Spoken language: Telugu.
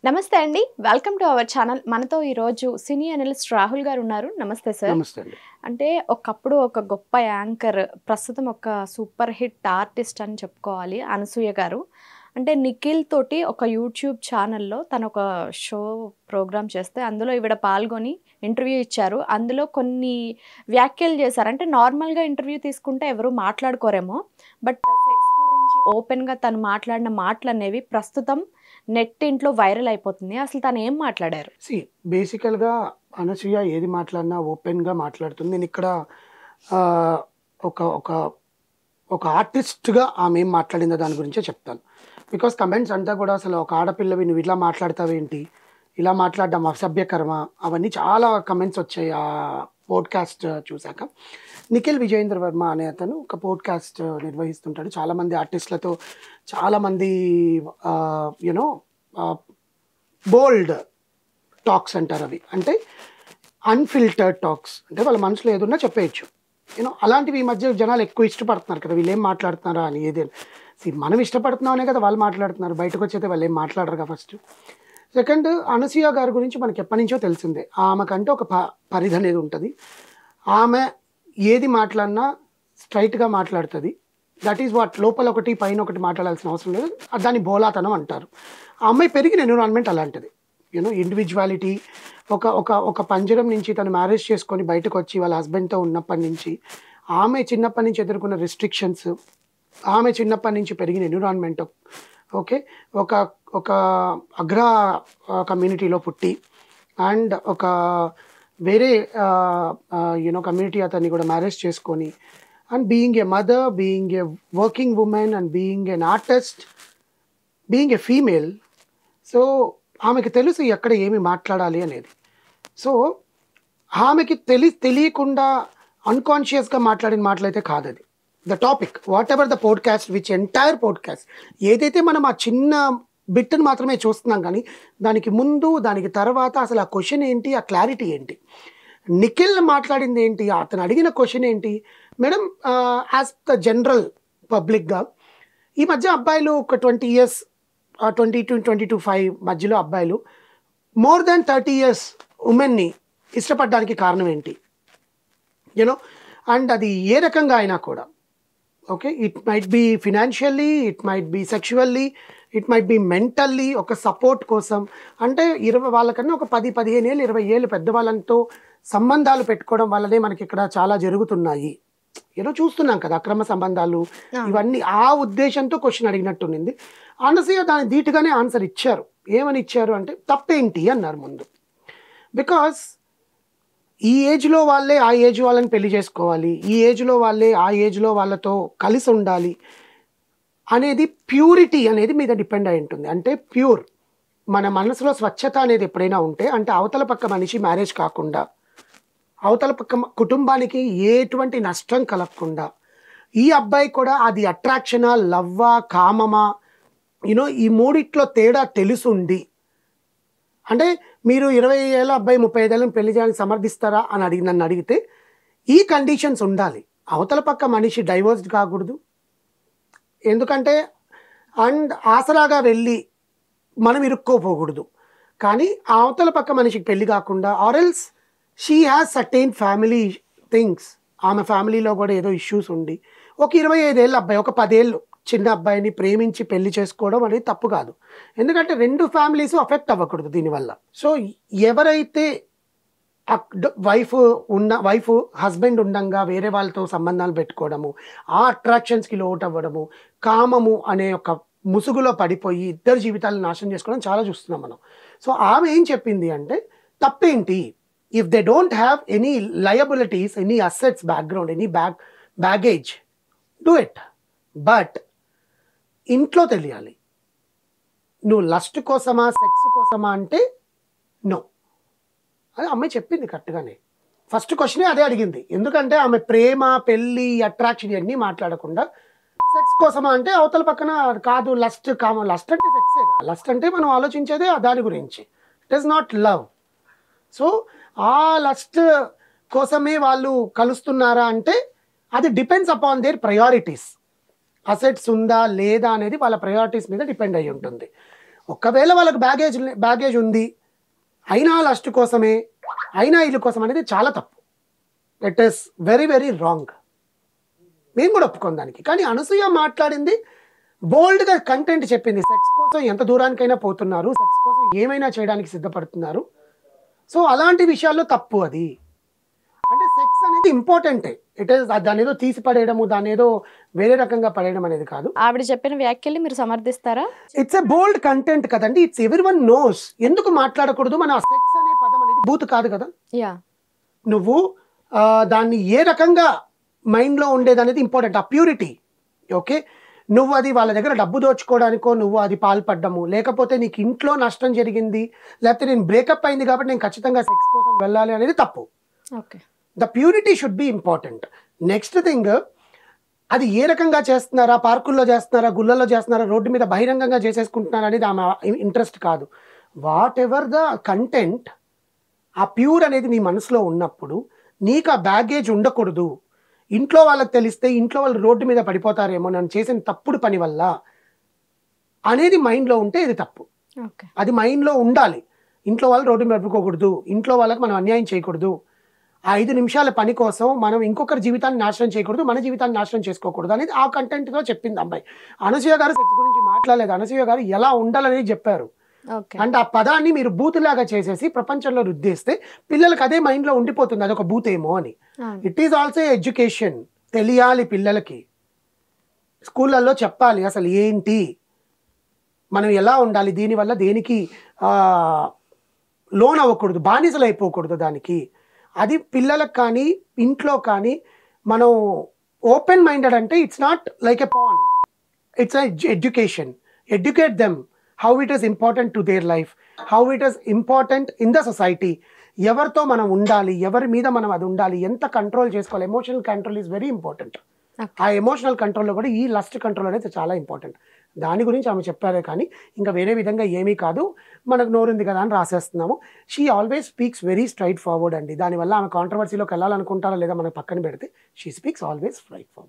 నమస్తే అండి. Welcome to our channel. మనతో ఈరోజు సినీ అనలిస్ట్ రాహుల్ గారు ఉన్నారు. నమస్తే సార్. నమస్తే అండి. అంటే ఒకప్పుడు ఒక గొప్ప యాంకర్, ప్రస్తుతం ఒక సూపర్ హిట్ ఆర్టిస్ట్ అని చెప్పుకోవాలి అనసూయ గారు. అంటే నిఖిల్ తోటి ఒక యూట్యూబ్ ఛానల్‌లో తను ఒక షో ప్రోగ్రామ్ చేస్తే అందులో ఈవిడ పాల్గొని ఇంటర్వ్యూ ఇచ్చారు. అందులో కొన్ని వ్యాఖ్యలు చేశారు. అంటే నార్మల్‌గా ఇంటర్వ్యూ తీసుకుంటే ఎవరు మాట్లాడుకోరేమో. బట్ సెక్స్ గురించి ఓపెన్‌గా తను మాట్లాడిన మాటలనేవి ప్రస్తుతం నెట్టింట్లో వైరల్ అయిపోతుంది. అసలు తను ఏం మాట్లాడారు? బేసికల్‌గా అనసూయ ఏది మాట్లాడినా ఓపెన్‌గా మాట్లాడుతుంది. నేనిక్కడ ఆహ్, ఒక ఒక ఒక ఆర్టిస్ట్‌గా ఆమె ఏం మాట్లాడిందో దాని గురించే చెప్తాను. బికాజ్ కమెంట్స్ అంతా కూడా అసలు ఒక ఆడపిల్లవి నువ్వు ఇలా మాట్లాడతావేంటి? ఇలా మాట్లాడడం అసభ్యకరమా? అవన్నీ చాలా కమెంట్స్ వచ్చాయి ఆ పోడ్‌కాస్ట్ చూసాక. నిఖిల్ విజయేంద్ర వర్మ అనే అతను ఒక పోడ్‌కాస్ట్ నిర్వహిస్తుంటాడు. చాలామంది ఆర్టిస్ట్‌లతో చాలామంది యూనో ఆహ్, బోల్డ్ టాక్స్ అంటారు అవి. అంటే అన్‌ఫిల్టర్డ్ టాక్స్. అంటే వాళ్ళ మనసులో ఏదున్నా చెప్పేయొచ్చు. అలాంటివి ఈ మధ్య జనాలు ఎక్కువ ఇష్టపడుతున్నారు కదా! వీళ్ళేం మాట్లాడుతున్నారా అని ఏదైనా. మనం ఇష్టపడుతున్నామనే కదా వాళ్ళు మాట్లాడుతున్నారు. బయటకొచ్చైతే వాళ్ళేం మాట్లాడరుగా ఫస్ట్. సెకండ్ అనసూయ గారి గురించి మనకి ఎప్పటినుంచో తెలిసిందే. ఆమెకంటే ఒక పరిధనేది ఉంటది. ఆమె ఏది మాట్లాడినా స్ట్రెయిట్‌గా మాట్లాడుతది. దట్ ఈస్ వాట్ లోపల ఒకటి, పైన ఒకటి మాట్లాడాల్సిన అవసరం లేదు. దాన్ని బోలాతనం అంటారు. ఆ అమ్మాయి పెరిగిన ఎన్విరాన్మెంట్ అలాంటిది. ఇండివిడ్యువాలిటీ ఒక ఒక ఒక పంజరం నుంచి తను మ్యారేజ్ చేసుకొని బయటకొచ్చి వాళ్ళ హస్బెండ్‌తో ఉన్నప్పటి నుంచి, ఆమె చిన్నప్పటి నుంచి ఎదుర్కొన్న రిస్ట్రిక్షన్స్, ఆమె చిన్నప్పటి నుంచి పెరిగిన ఎన్విరాన్మెంట్ ఓకే. ఒక ఒక అగ్ర కమ్యూనిటీలో పుట్టి అండ్ ఒక వేరే కమ్యూనిటీ అతన్ని కూడా మ్యారేజ్ చేసుకొని and being a mother, being a working women and being an artist, being a female. So ఆమెకి తెలుసు ఎక్కడ ఏమి మాట్లాడాలి అనేది. సో ఆమెకి తెలియకుండా అన్‌కాన్షియస్‌గా మాట్లాడిన మాటలైతే కాదది. The topic what ever the podcast which entire podcast ఏదైతే మనం ఆ చిన్న బిట్‌ని మాత్రమే చూస్తున్నాం కానీ దానికి ముందు, దానికి తర్వాత అసలు ఆ క్వెషన్ ఏంటి? ఆ క్లారిటీ ఏంటి? నిఖిల్ మాట్లాడింది ఏంటి? అతను అడిగిన క్వెషన్ ఏంటి? మేడం యాజ్ ద జనరల్ పబ్లిక్‌గా ఈ మధ్య అబ్బాయిలు ఒక 20 ఇయర్స్ 22-25 మధ్యలో అబ్బాయిలు మోర్ దాన్ 30 ఇయర్స్ ఉమెన్ని ఇష్టపడడానికి కారణం ఏంటి? అండ్ అది ఏ రకంగా అయినా కూడా okay. It might be financially, it might be sexually, it might be mentally ఒక సపోర్ట్ కోసం. అంటే వాళ్ళకన్నా ఒక 10-15 ఏళ్ళు 20 ఏళ్ళు పెద్దవాళ్ళతో సంబంధాలు పెట్టుకోవడం వల్లనే మనకి ఇక్కడ చాలా జరుగుతున్నాయి. చూస్తున్నాం కదా అక్రమ సంబంధాలు ఇవన్నీ. ఆ ఉద్దేశంతో క్వశ్చన్ అడిగినట్టుండింది. అనసూయ దాని ధీటుగానే ఆన్సర్ ఇచ్చారు. ఏమని ఇచ్చారు అంటే తప్పేంటి అన్నారు ముందు. బికాస్ ఈ ఏజ్లో వాళ్ళే ఆ ఏజ్ వాళ్ళని పెళ్లి చేసుకోవాలి, ఈ ఏజ్లో వాళ్ళే ఆ ఏజ్లో వాళ్ళతో కలిసి ఉండాలి అనేది ప్యూరిటీ అనేది మీద డిపెండ్ అయి ఉంటుంది. అంటే ప్యూర్ మన మనసులో స్వచ్ఛత అనేది ఎప్పుడైనా ఉంటే, అంటే అవతల పక్క మనిషి మ్యారేజ్ కాకుండా, అవతల పక్క కుటుంబానికి ఎటువంటి నష్టం కలగకుండా, ఈ అబ్బాయి కూడా అది అట్రాక్షనా, లవ్వా, కామమా, ఈ మూడిట్లో తేడా తెలుసుండి, అంటే మీరు 20 ఏళ్ళ అబ్బాయి 35 ఏళ్ళని పెళ్లి చేయాలని సమర్థిస్తారా అని నన్ను అడిగితే ఈ కండిషన్స్ ఉండాలి. అవతల పక్క మనిషి డైవర్స్డ్ కాకూడదు. ఎందుకంటే అండ్ ఆసరాగా వెళ్ళి మనం ఇరుక్కోపోకూడదు. కానీ అవతల పక్క మనిషికి పెళ్లి కాకుండా or else she has certain family things, ఆమె ఫ్యామిలీలో కూడా ఏదో ఇష్యూస్ ఉండి ఒక 25 ఏళ్ళ అబ్బాయి, ఒక 10 ఏళ్ళు చిన్న అబ్బాయిని ప్రేమించి పెళ్లి చేసుకోవడం అనేది తప్పు కాదు. ఎందుకంటే రెండు ఫ్యామిలీస్ అఫెక్ట్ అవ్వకూడదు దీనివల్ల. సో ఎవరైతే వైఫ్ హస్బెండ్ ఉండంగా వేరే వాళ్ళతో సంబంధాలు పెట్టుకోవడము, ఆ అట్రాక్షన్స్కి లోటు అవ్వడము, కామము అనే ఒక ముసుగులో పడిపోయి ఇద్దరు జీవితాలను నాశనం చేసుకోవడం చాలా చూస్తున్నాం మనం. సో ఆమె ఏం చెప్పింది అంటే తప్పేంటి? If they don't have any liabilities, any assets, background, any baggage, do it. But ఇంట్లో తెలియాలి. నువ్వు లస్ట్ కోసమా, సెక్స్ కోసమా అంటే నో. అది అమ్మాయి చెప్పింది కరెక్ట్గానే. ఫస్ట్ క్వశ్చనే అదే అడిగింది. ఎందుకంటే ఆమె ప్రేమ, పెళ్ళి, అట్రాక్షన్ ఇవన్నీ మాట్లాడకుండా సెక్స్ కోసమా అంటే అవతల పక్కన కాదు లస్ట్, కామ. లస్ట్ అంటే సెక్సే కదా. లస్ట్ అంటే మనం ఆలోచించేదే దాని గురించి. It is not love. So ఆ లస్ట్ కోసమే వాళ్ళు కలుస్తున్నారా అంటే అది depends upon there priorities. Assets ఉందా లేదా అనేది వాళ్ళ ప్రయారిటీస్ మీద డిపెండ్ అయి ఉంటుంది. ఒకవేళ వాళ్ళకి బ్యాగేజ్ ఉంది, అయినా లస్ట్ కోసమే, అయినా ఇల్లు కోసం అనేది చాలా తప్పు. It is very very wrong. మేము కూడా ఒప్పుకోం దానికి. కానీ అనసూయ మాట్లాడింది బోల్డ్గా కంటెంట్ చెప్పింది. సెక్స్ కోసం ఎంత దూరానికైనా పోతున్నారు, సెక్స్ కోసం ఏమైనా చేయడానికి సిద్ధపడుతున్నారు. సో అలాంటి విషయాల్లో తప్పు అది. అంటే సెక్స్ అనేది ఇంపార్టెంటే. ఇట్ ఈస్ దాని ఏదో తీసి పడేయడము, దాని ఏదో వేరే రకంగా పడేయడం అనేది కాదు. ఆవిడ చెప్పిన వ్యాఖ్యల్ని మీరు సమర్థిస్తారా? ఇట్స్ ఎ బోల్డ్ కంటెంట్ కదండి. It's everyone knows. ఎందుకు మాట్లాడకూడదు? మన సెక్స్ అనే పదం అనేది బూత్ కాదు కదా. యా, నువ్వు దాన్ని ఏ రకంగా మైండ్లో ఉండేదనేది ఇంపార్టెంట్. ఆ ప్యూరిటీ. ఓకే, నువ్వు అది వాళ్ళ దగ్గర డబ్బు దోచుకోవడానికో నువ్వు అది పాల్పడ్డము, లేకపోతే నీకు ఇంట్లో నష్టం జరిగింది, లేకపోతే నేను బ్రేకప్ అయింది కాబట్టి నేను ఖచ్చితంగా సెక్స్ కోసం వెళ్ళాలి అనేది తప్పు. Okay, the purity should be important. Next thing, అది ఏ రకంగా చేస్తున్నారా, పార్కుల్లో చేస్తున్నారా, గుళ్ళల్లో చేస్తున్నారా, రోడ్డు మీద బహిరంగంగా చేసేసుకుంటున్నారా అనేది ఆమె ఇంట్రెస్ట్ కాదు. వాట్ ఎవర్ ద కంటెంట్, ఆ ప్యూర్ అనేది నీ మనసులో ఉన్నప్పుడు నీకు ఆ బ్యాగేజ్ ఉండకూడదు. ఇంట్లో వాళ్ళకి తెలిస్తే ఇంట్లో వాళ్ళు రోడ్డు మీద పడిపోతారేమో నన్ను చేసిన తప్పుడు పని వల్ల అనేది మైండ్లో ఉంటే ఇది తప్పు. ఓకే, అది మైండ్లో ఉండాలి. ఇంట్లో వాళ్ళు రోడ్డు మీద పడుకోకూడదు, ఇంట్లో వాళ్ళకి మనం అన్యాయం చేయకూడదు, ఆ 5 నిమిషాల పని కోసం మనం ఇంకొకరి జీవితాన్ని నాశనం చేయకూడదు, మన జీవితాన్ని నాశనం చేసుకోకూడదు అనేది ఆ కంటెంట్తో చెప్పింది అమ్మాయి. అనసూయ గారు సెక్స్ గురించి మాట్లాడలేదు. అనసూయ గారు ఎలా ఉండాలనేది చెప్పారు. ఓకే, అంటే ఆ పదాన్ని మీరు బూతులాగా చేసేసి ప్రపంచంలో రుద్దేస్తే పిల్లలకి అదే మైండ్లో ఉండిపోతుంది, అదొక బూత్ ఏమో అని. It is also education. తెలియాలి పిల్లలకి, స్కూళ్ళల్లో చెప్పాలి అసలు ఏంటి, మనం ఎలా ఉండాలి, దీనివల్ల దేనికి లోన్ అవ్వకూడదు, బానిసలు అయిపోకూడదు దానికి. అది పిల్లలకు కానీ ఇంట్లో కానీ మనం ఓపెన్ మైండెడ్ అంటే it's not like a pan, it's education. Educate them how it is important to their life, how it is important in the society. ఎవరితో మనం ఉండాలి, ఎవరి మీద మనం అది ఉండాలి, ఎంత కంట్రోల్ చేసుకోవాలి. Emotional control is very important. ఆ ఎమోషనల్ కంట్రోల్లో కూడా ఈ లస్ట్ కంట్రోల్ అనేది చాలా ఇంపార్టెంట్. దాని గురించి ఆమె చెప్పారే కానీ ఇంకా వేరే విధంగా ఏమీ కాదు. మనకు నోరుంది కదా అని రాసేస్తున్నాము. She always speaks very straightforward అండి. దానివల్ల ఆమె కాంట్రవర్సీలోకి వెళ్ళాలనుకుంటారా లేదా మనకు పక్కన పెడితే, she speaks always straight forward.